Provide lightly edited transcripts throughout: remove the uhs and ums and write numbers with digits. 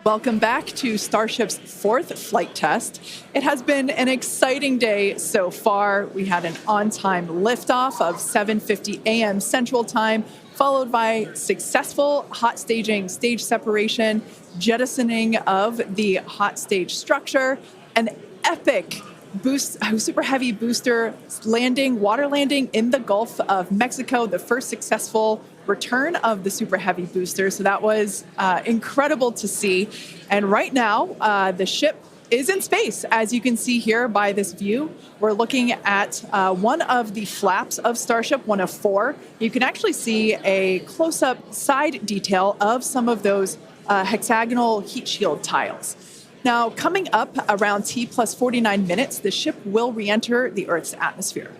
Welcome back to Starship's fourth flight test. It has been an exciting day so far. We had an on-time liftoff of 7:50 a.m. Central Time, followed by successful hot staging, stage separation, jettisoning of the hot stage structure, an epic super heavy booster landing, water landing in the Gulf of Mexico, the first successful return of the super heavy booster. So that was incredible to see. And right now, the ship is in space. As you can see here by this view, we're looking at one of the flaps of Starship, one of four. You can actually see a close-up side detail of some of those hexagonal heat shield tiles. Now, coming up around T plus 49 minutes, the ship will re-enter the Earth's atmosphere.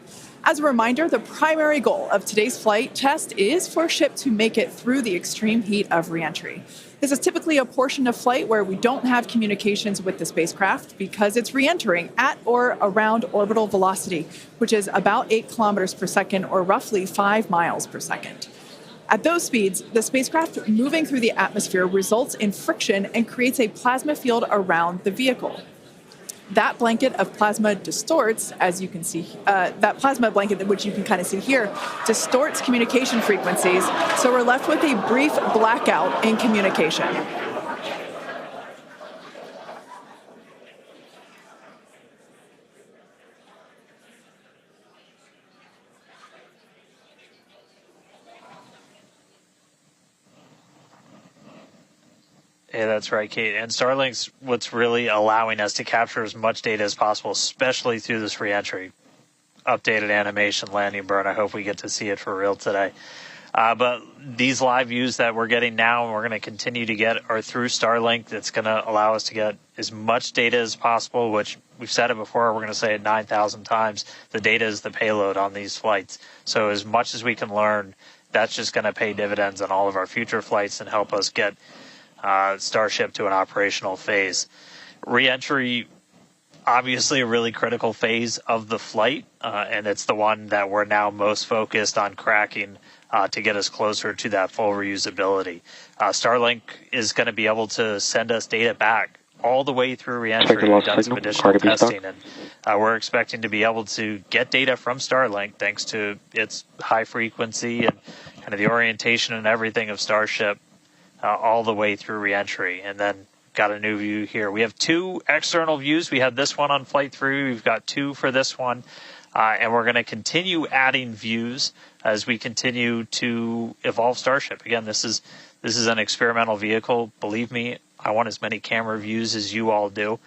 As a reminder, the primary goal of today's flight test is for a ship to make it through the extreme heat of re-entry. This is typically a portion of flight where we don't have communications with the spacecraft because it's re-entering at or around orbital velocity, which is about 8 kilometers per second or roughly 5 miles per second. At those speeds, the spacecraft moving through the atmosphere results in friction and creates a plasma field around the vehicle. That blanket of plasma distorts, as you can see, that plasma blanket, which you can kind of see here, distorts communication frequencies, so we're left with a brief blackout in communication. Yeah, that's right, Kate. And Starlink's what's really allowing us to capture as much data as possible, especially through this reentry. Updated animation, landing burn. I hope we get to see it for real today. But these live views that we're getting now and we're going to continue to get are through Starlink. That's going to allow us to get as much data as possible, which we've said it before. We're going to say it 9,000 times. The data is the payload on these flights. So as much as we can learn, that's just going to pay dividends on all of our future flights and help us get Starship to an operational phase. Re-entry, obviously a really critical phase of the flight, and it's the one that we're now most focused on cracking to get us closer to that full reusability. Starlink is going to be able to send us data back all the way through re-entry. We've done some additional testing, and we're expecting to be able to get data from Starlink thanks to its high frequency and kind of the orientation and everything of Starship all the way through re-entry. And then got a new view here. We have two external views. We had this one on flight 3. We've got two for this one. And we're going to continue adding views as we continue to evolve Starship. Again, this is an experimental vehicle. Believe me, I want as many camera views as you all do.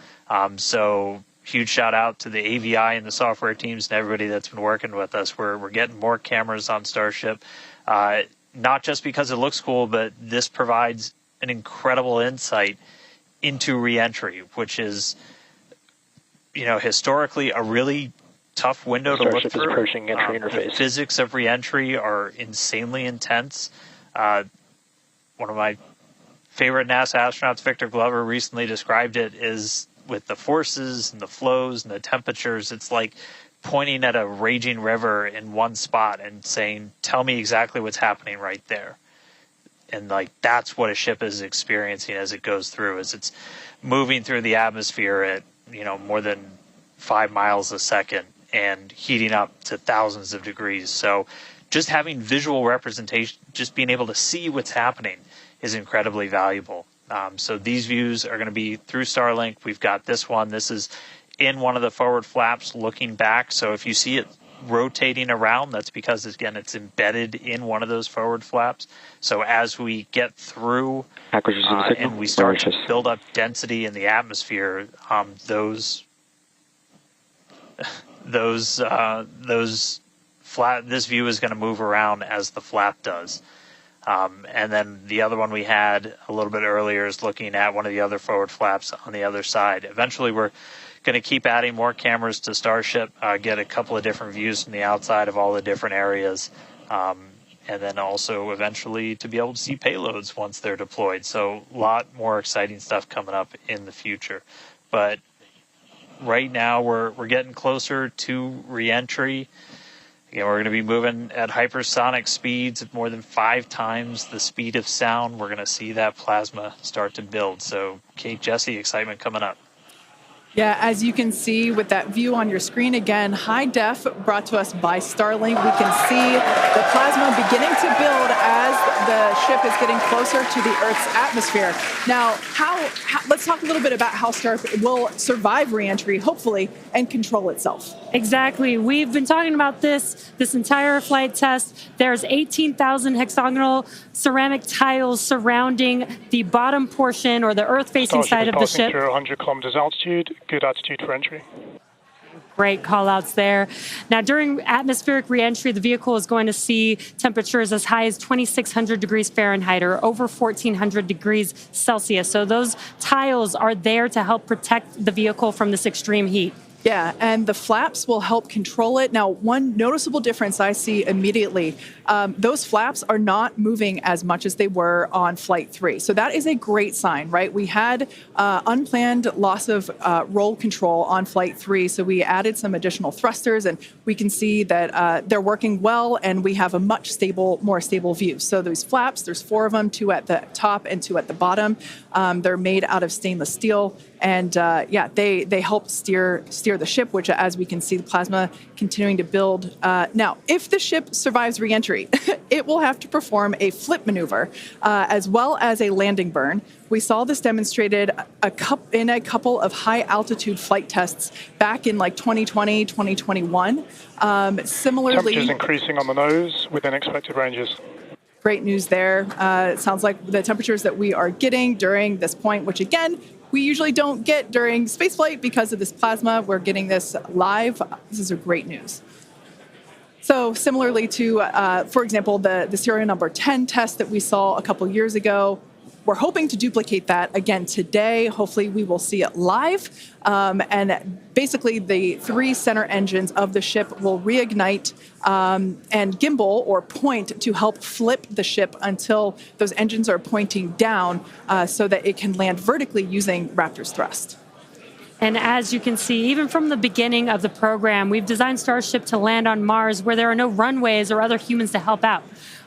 So huge shout out to the AVI and the software teams and everybody that's been working with us. We're getting more cameras on Starship. Not just because it looks cool, but this provides an incredible insight into re-entry, which is, historically a really tough window to look through. Approaching entry interface. The physics of re-entry are insanely intense. One of my favorite NASA astronauts, Victor Glover, recently described it as with the forces and the flows and the temperatures, it's like pointing at a raging river in one spot and saying, tell me exactly what's happening right there. And that's what a ship is experiencing as it goes through, as it's moving through the atmosphere at, more than 5 miles a second and heating up to thousands of degrees. So just having visual representation, just being able to see what's happening is incredibly valuable. So these views are going to be through Starlink. We've got this one. This is in one of the forward flaps looking back. So if you see it rotating around, that's because, again, it's embedded in one of those forward flaps. So as we get through and we start to build up density in the atmosphere, this view is going to move around as the flap does. And then the other one we had a little bit earlier is looking at one of the other forward flaps on the other side. Eventually, we're going to keep adding more cameras to Starship, get a couple of different views from the outside of all the different areas, and then also eventually to be able to see payloads once they're deployed. So a lot more exciting stuff coming up in the future. But right now we're getting closer to re-entry. Again, we're going to be moving at hypersonic speeds of more than 5 times the speed of sound. We're going to see that plasma start to build. So, Kate, Jesse, excitement coming up. Yeah, as you can see with that view on your screen, again, high def brought to us by Starlink. We can see the plasma beginning to build as the ship is getting closer to the Earth's atmosphere. Now, let's talk a little bit about how Starship will survive reentry, hopefully, and control itself. Exactly. We've been talking about this entire flight test. There's 18,000 hexagonal ceramic tiles surrounding the bottom portion or the Earth-facing side of the ship. Through 100 kilometers altitude, good attitude for entry. Great call-outs there. Now, during atmospheric reentry, the vehicle is going to see temperatures as high as 2,600 degrees Fahrenheit or over 1,400 degrees Celsius. So those tiles are there to help protect the vehicle from this extreme heat. Yeah, and the flaps will help control it. Now, one noticeable difference I see immediately, those flaps are not moving as much as they were on Flight 3. So that is a great sign, right? We had unplanned loss of roll control on Flight 3, so we added some additional thrusters, and we can see that they're working well, and we have a much more stable view. So those flaps, there's 4 of them, 2 at the top and 2 at the bottom. They're made out of stainless steel. And they help steer the ship, which, as we can see, the plasma continuing to build. Now, if the ship survives reentry, it will have to perform a flip maneuver as well as a landing burn. We saw this demonstrated in a couple of high-altitude flight tests back in like 2020, 2021. Similarly, temperatures increasing on the nose within expected ranges. Great news there. It sounds like the temperatures that we are getting during this point, which again, we usually don't get during spaceflight because of this plasma. We're getting this live. This is a great news. So similarly to, for example, the serial number 10 test that we saw a couple years ago, we're hoping to duplicate that again today. Hopefully we will see it live. And basically the 3 center engines of the ship will reignite and gimbal or point to help flip the ship until those engines are pointing down so that it can land vertically using Raptor's thrust. And as you can see, even from the beginning of the program, we've designed Starship to land on Mars where there are no runways or other humans to help out.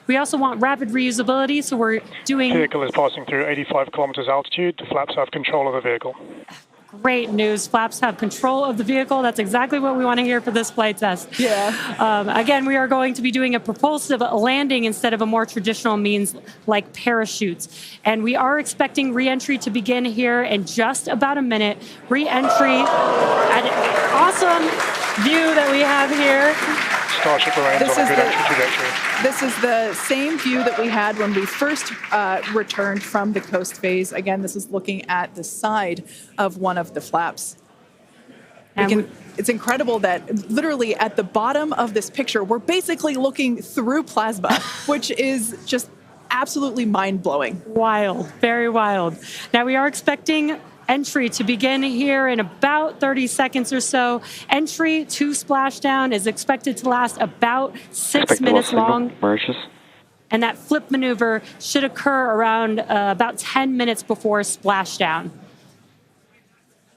We also want rapid reusability, so we're doing... The vehicle is passing through 85 kilometers altitude. The flaps have control of the vehicle. Great news. Flaps have control of the vehicle. That's exactly what we want to hear for this flight test. Yeah. Again, we are going to be doing a propulsive landing instead of a more traditional means like parachutes. And we are expecting re-entry to begin here in just about a minute. Re-entry, an awesome view that we have here. Starship remains on a good entry trajectory. This is the same view that we had when we first returned from the coast phase. Again, this is looking at the side of one of the flaps. It's incredible that literally at the bottom of this picture, we're basically looking through plasma, which is just absolutely mind-blowing. Wild, very wild. Now we are expecting entry to begin here in about 30 seconds or so. Entry to splashdown is expected to last about 6 minutes long. And that flip maneuver should occur around about 10 minutes before splashdown.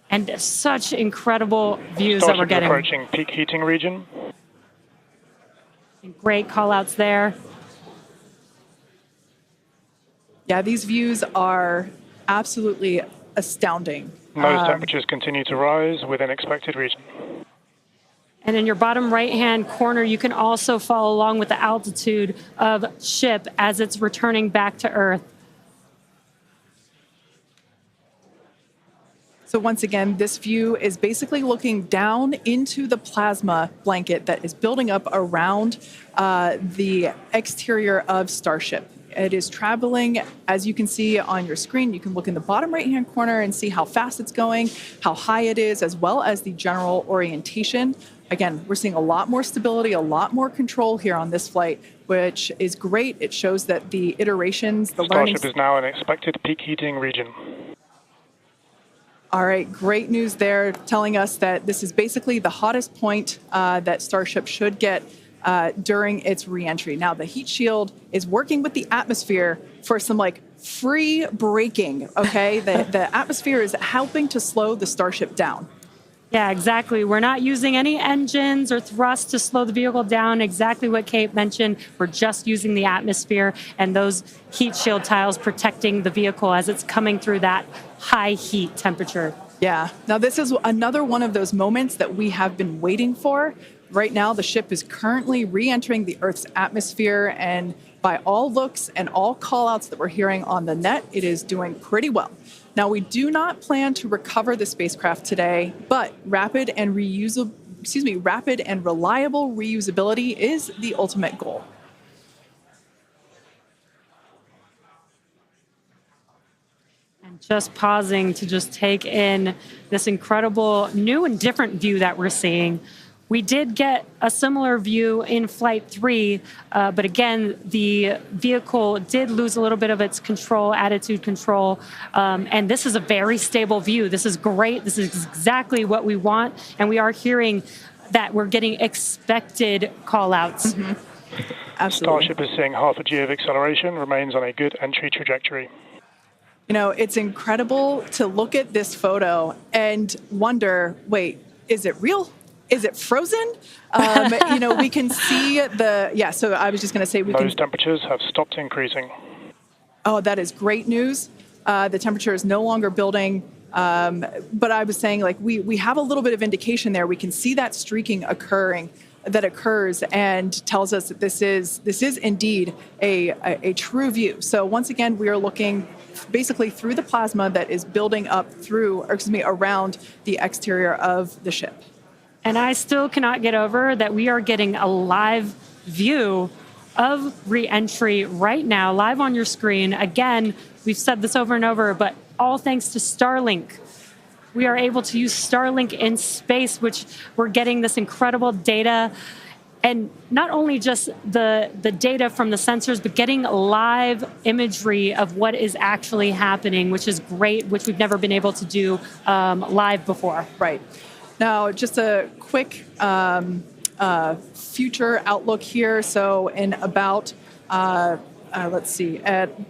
And such incredible views that we're getting. Approaching peak heating region. Great call-outs there. Yeah, these views are absolutely astounding. Nose temperatures continue to rise within expected region. And in your bottom right-hand corner, you can also follow along with the altitude of ship as it's returning back to Earth. So once again, this view is basically looking down into the plasma blanket that is building up around the exterior of Starship. It is traveling, as you can see on your screen. You can look in the bottom right-hand corner and see how fast it's going, how high it is, as well as the general orientation. Again, we're seeing a lot more stability, a lot more control here on this flight, which is great. It shows that the iterations, the learning... Starship is now in expected peak heating region. All right, great news there, telling us that this is basically the hottest point that Starship should get during its reentry. Now, the heat shield is working with the atmosphere for some free braking, okay? The atmosphere is helping to slow the Starship down. Yeah, exactly. We're not using any engines or thrust to slow the vehicle down. Exactly what Kate mentioned. We're just using the atmosphere and those heat shield tiles protecting the vehicle as it's coming through that high heat temperature. Yeah. Now, this is another one of those moments that we have been waiting for. Right now, the ship is currently re-entering the Earth's atmosphere, and by all looks and all callouts that we're hearing on the net, it is doing pretty well. Now, we do not plan to recover the spacecraft today, but rapid and reliable reusability is the ultimate goal. And just pausing to just take in this incredible new and different view that we're seeing. We did get a similar view in Flight 3, but again, the vehicle did lose a little bit of its control, attitude control, and this is a very stable view. This is great. This is exactly what we want, and we are hearing that we're getting expected call-outs. Mm-hmm. Absolutely. Starship is seeing half a G of acceleration, remains on a good entry trajectory. You know, it's incredible to look at this photo and wonder, wait, is it real? Is it frozen? You know, we can see so I was just going to say Those temperatures have stopped increasing. Oh, that is great news. The temperature is no longer building. But I was saying, like, we have a little bit of indication there. We can see that streaking that occurs and tells us that this is indeed a true view. So once again, we are looking basically through the plasma that is building up around the exterior of the ship. And I still cannot get over that we are getting a live view of re-entry right now, live on your screen. Again, we've said this over and over, but all thanks to Starlink. We are able to use Starlink in space, which we're getting this incredible data. And not only just the data from the sensors, but getting live imagery of what is actually happening, which is great, which we've never been able to do live before. Right. Now, just a quick future outlook here. So in about, at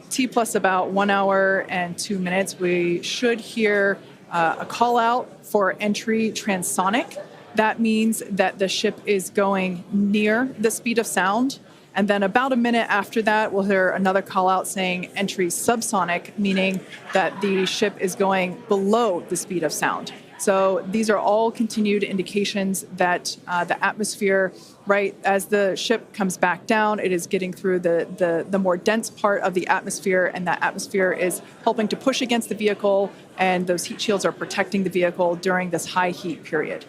T plus about 1 hour and 2 minutes, we should hear a call out for entry transonic. That means that the ship is going near the speed of sound. And then about a minute after that, we'll hear another call out saying entry subsonic, meaning that the ship is going below the speed of sound. So these are all continued indications that the atmosphere, right, as the ship comes back down, it is getting through the more dense part of the atmosphere, and that atmosphere is helping to push against the vehicle, and those heat shields are protecting the vehicle during this high heat period.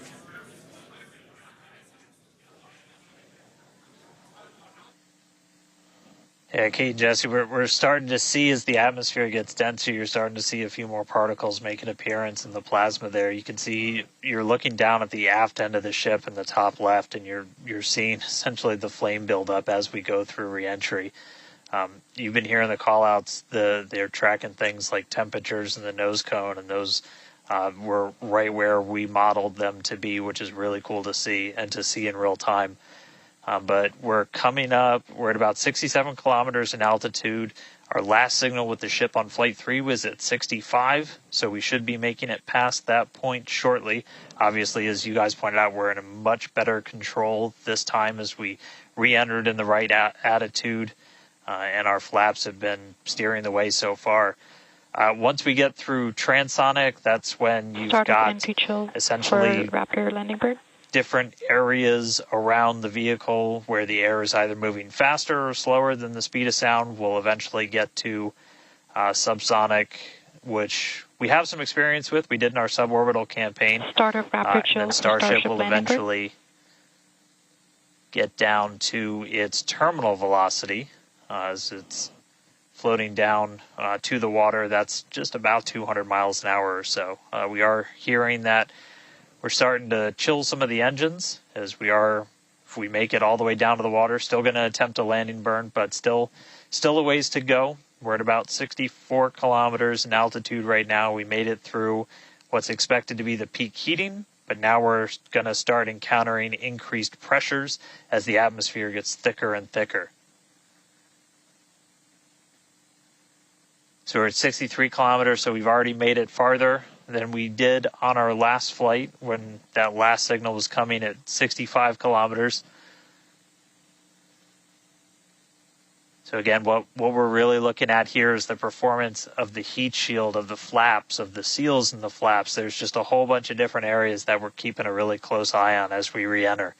Yeah, Kate and Jesse, we're starting to see as the atmosphere gets denser, you're starting to see a few more particles make an appearance in the plasma there. You can see you're looking down at the aft end of the ship in the top left, and you're seeing essentially the flame build up as we go through reentry. You've been hearing the call-outs. They're tracking things like temperatures in the nose cone, and those were right where we modeled them to be, which is really cool to see and to see in real time. But we're coming up. We're at about 67 kilometers in altitude. Our last signal with the ship on Flight 3 was at 65, so we should be making it past that point shortly. Obviously, as you guys pointed out, we're in a much better control this time as we re-entered in the right attitude, and our flaps have been steering the way so far. Once we get through transonic, that's when you've got essentially Raptor landing bird. Different areas around the vehicle where the air is either moving faster or slower than the speed of sound. We'll eventually get to subsonic, which we have some experience with. We did in our suborbital campaign. Start of Raptor chill. And Starship will eventually get down to its terminal velocity as it's floating down to the water. That's just about 200 miles an hour or so. We are hearing that we're starting to chill some of the engines as we are, if we make it all the way down to the water, still going to attempt a landing burn, but still a ways to go. We're at about 64 kilometers in altitude right now. We made it through what's expected to be the peak heating, but now we're going to start encountering increased pressures as the atmosphere gets thicker and thicker. So we're at 63 kilometers, so we've already made it farther. than we did on our last flight when that last signal was coming at 65 kilometers. So again, what we're really looking at here is the performance of the heat shield, of the flaps, of the seals in the flaps. There's just a whole bunch of different areas that we're keeping a really close eye on as we re-enter.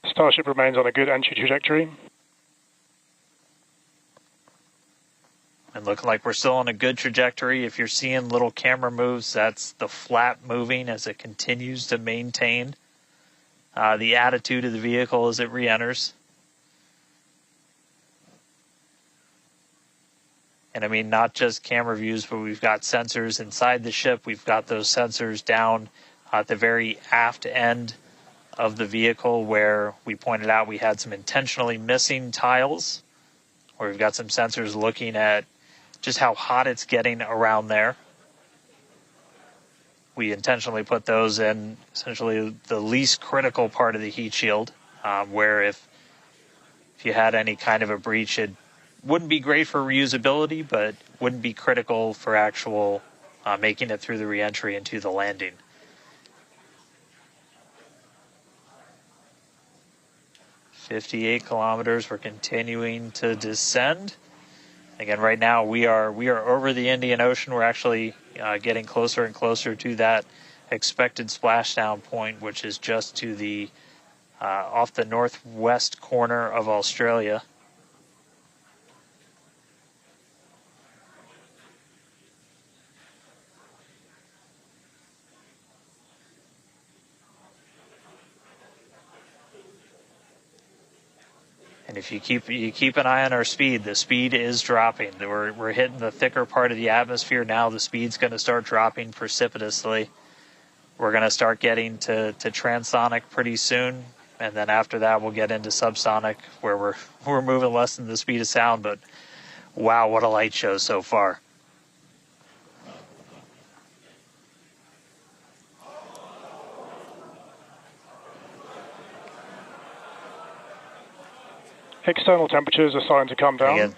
Starship remains on a good entry trajectory. And looking like we're still on a good trajectory. If you're seeing little camera moves, that's the flap moving as it continues to maintain the attitude of the vehicle as it re-enters. And I mean, not just camera views, but we've got sensors inside the ship. We've got those sensors down at the very aft end of the vehicle where we pointed out we had some intentionally missing tiles, where we've got some sensors looking at just how hot it's getting around there. We intentionally put those in essentially the least critical part of the heat shield, where if you had any kind of a breach, it wouldn't be great for reusability, but wouldn't be critical for actual making it through the reentry into the landing. "58 kilometers, we're continuing to descend. Again, right now we are over the Indian Ocean. We're actually getting closer and closer to that expected splashdown point, which is just to the off the northwest corner of Australia. And if you keep an eye on our speed, the speed is dropping. We're hitting the thicker part of the atmosphere now. The speed's going to start dropping precipitously. We're going to start getting to transonic pretty soon, and then after that we'll get into subsonic, where we're moving less than the speed of sound. But wow, what a light show so far! External temperatures are starting to come down. Again,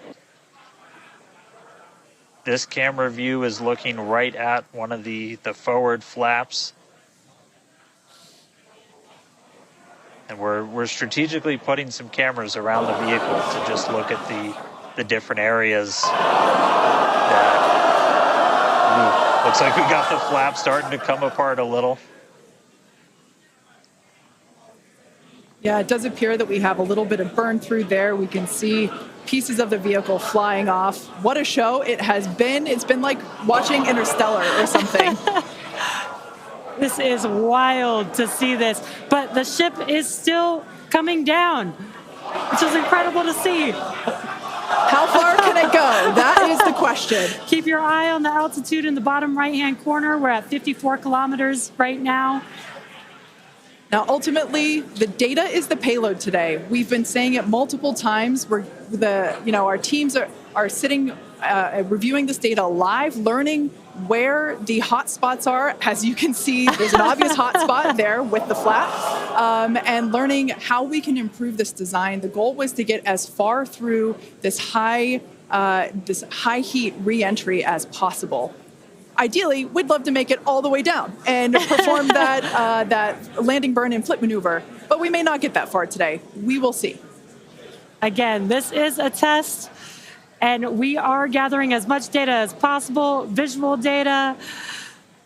this camera view is looking right at one of the forward flaps. And we're strategically putting some cameras around the vehicle to just look at the different areas that looks like we got the flap starting to come apart a little. Yeah, it does appear that we have a little bit of burn through there. We can see pieces of the vehicle flying off. What a show it has been. It's been like watching Interstellar or something. This is wild to see this, but the ship is still coming down, which is incredible to see. How far can it go? That is the question. Keep your eye on the altitude in the bottom right-hand corner. We're at 54 kilometers right now. Now, ultimately, the data is the payload today. We've been saying it multiple times. Our teams are sitting, reviewing this data live, learning where the hot spots are. As you can see, there's an obvious hot spot there with the flap, and learning how we can improve this design. The goal was to get as far through this high heat re-entry as possible. Ideally, we'd love to make it all the way down and perform that landing burn and flip maneuver, but we may not get that far today. We will see. Again, this is a test, and we are gathering as much data as possible, visual data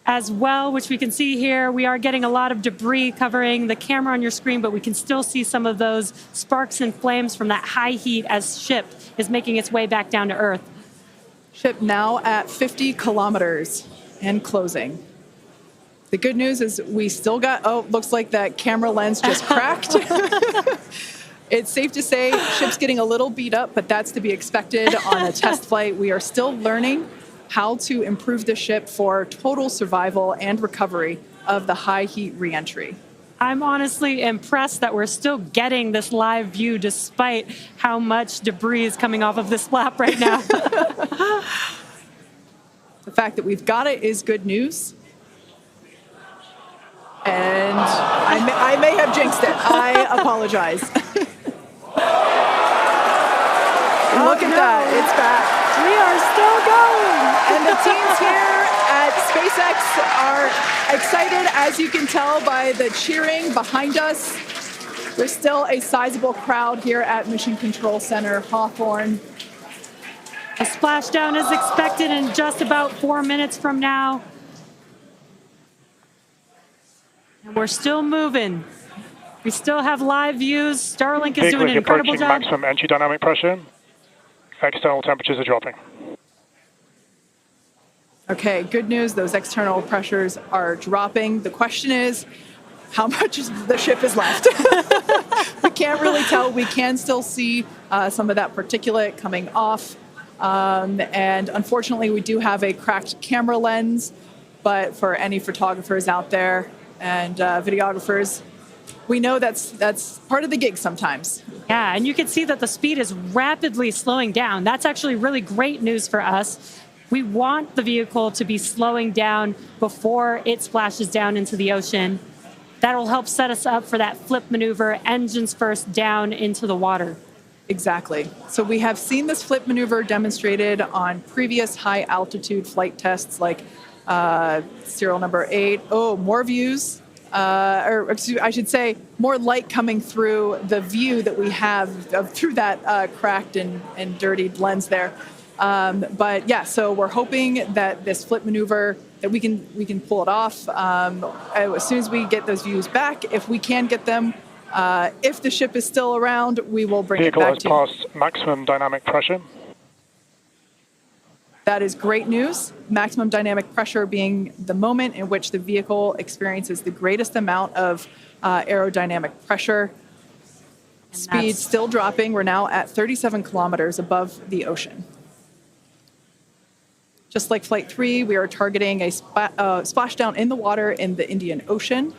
as well, which we can see here. We are getting a lot of debris covering the camera on your screen, but we can still see some of those sparks and flames from that high heat as ship is making its way back down to Earth. Ship now at 50 kilometers and closing. The good news is we still got, looks like that camera lens just cracked. It's safe to say ship's getting a little beat up, but that's to be expected on a test flight. We are still learning how to improve the ship for total survival and recovery of the high heat reentry. I'm honestly impressed that we're still getting this live view despite how much debris is coming off of this flap right now. The fact that we've got it is good news. And I may have jinxed it. I apologize. Yeah, it's back. We are still going. And the teams here at SpaceX are excited, as you can tell by the cheering behind us. There's still a sizable crowd here at Mission Control Center Hawthorne. A splashdown is expected in just about 4 minutes from now. And we're still moving. We still have live views. Starlink is doing an incredible job. Maximum entry dynamic pressure. External temperatures are dropping. Okay, good news. Those external pressures are dropping. The question is, how much the ship is left? We can't really tell. We can still see some of that particulate coming off. And unfortunately, we do have a cracked camera lens. But for any photographers out there and videographers, we know that's part of the gig sometimes. Yeah, and you can see that the speed is rapidly slowing down. That's actually really great news for us. We want the vehicle to be slowing down before it splashes down into the ocean. That'll help set us up for that flip maneuver, engines first down into the water. Exactly. So we have seen this flip maneuver demonstrated on previous high altitude flight tests like serial number 8. Oh, more views. Or excuse, I should say, more light coming through the view that we have through that cracked and dirtied lens there. But yeah, so we're hoping that this flip maneuver, that we can pull it off as soon as we get those views back. If we can get them, if the ship is still around, we will bring it back to you. Vehicle has passed maximum dynamic pressure. That is great news. Maximum dynamic pressure being the moment in which the vehicle experiences the greatest amount of aerodynamic pressure. Speed still dropping. We're now at 37 kilometers above the ocean. Just like Flight 3, we are targeting a splashdown in the water in the Indian Ocean.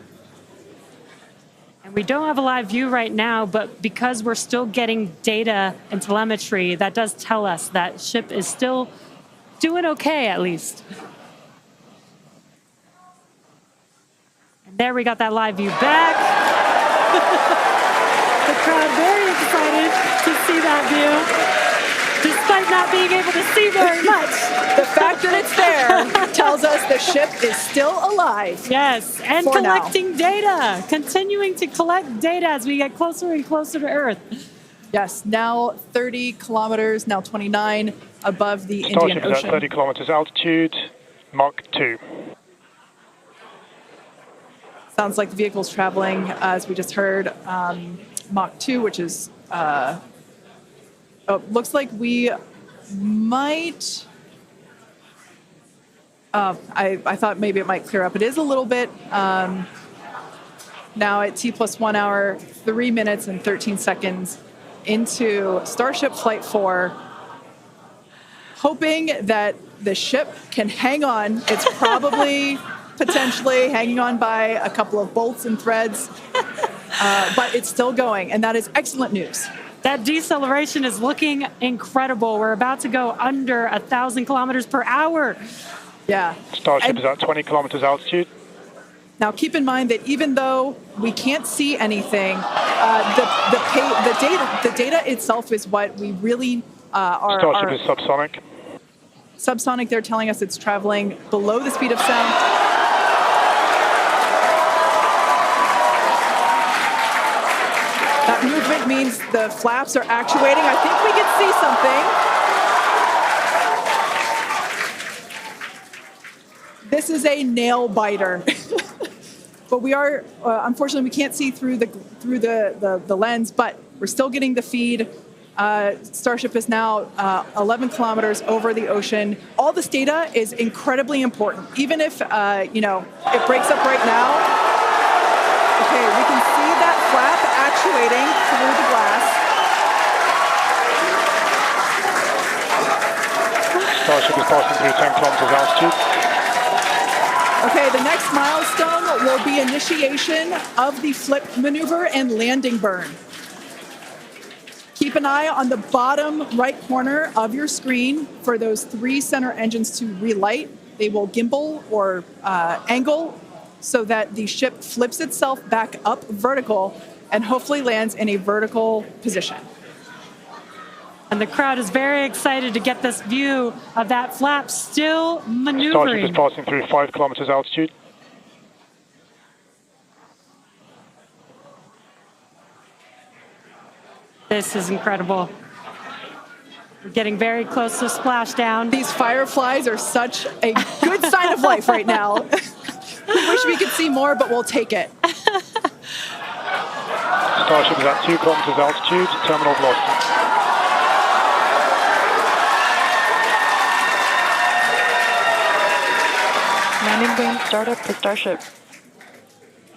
And we don't have a live view right now, but because we're still getting data and telemetry, that does tell us that ship is still doing okay, at least. And there we got that live view back. The crowd very excited to see that view, despite not being able to see very much. The fact that it's there tells us the ship is still alive. Yes, and collecting data, continuing to collect data as we get closer and closer to Earth. Yes, now 30 kilometers, now 29 above the Indian Starship is Ocean. at 30 kilometers altitude, Mach 2. Sounds like the vehicle's traveling, as we just heard, Mach 2, which is, looks like we might, I thought maybe it might clear up. It is a little bit, now at T plus 1 hour, 3 minutes and 13 seconds into Starship Flight 4, hoping that the ship can hang on. It's probably potentially hanging on by a couple of bolts and threads, but it's still going, and that is excellent news. That deceleration is looking incredible. We're about to go under 1,000 kilometers per hour. Yeah. Starship is at 20 kilometers altitude. Now, keep in mind that even though we can't see anything, the data itself is what we really are. Starship is subsonic. Subsonic, they're telling us it's traveling below the speed of sound. That movement means the flaps are actuating. I think we can see something. This is a nail biter. But we are, unfortunately, we can't see through the lens, but we're still getting the feed. Starship is now 11 kilometers over the ocean. All this data is incredibly important, even if, it breaks up right now. Okay, we can see that flap actuating through the glass. Starship is passing through 10 kilometers altitude. Okay, the next milestone will be initiation of the flip maneuver and landing burn. Keep an eye on the bottom right corner of your screen for those 3 center engines to relight. They will gimbal or angle so that the ship flips itself back up vertical and hopefully lands in a vertical position. And the crowd is very excited to get this view of that flap still Starship maneuvering. is passing through 5 kilometers altitude. This is incredible. We're getting very close to splashdown. These fireflies are such a good sign of life right now. We wish we could see more, but we'll take it. Starship is at 2 kilometers altitude, terminal velocity. Landing burn startup for Starship.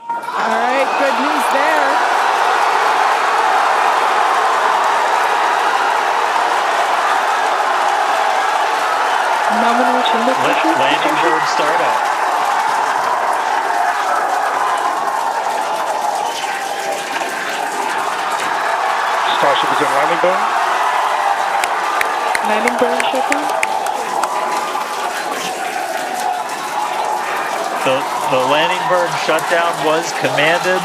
All right, good news there. Nominal chamber pressure. Landing bird startup. Starship is in landing burn. Landing burn shutdown. The landing bird shutdown was commanded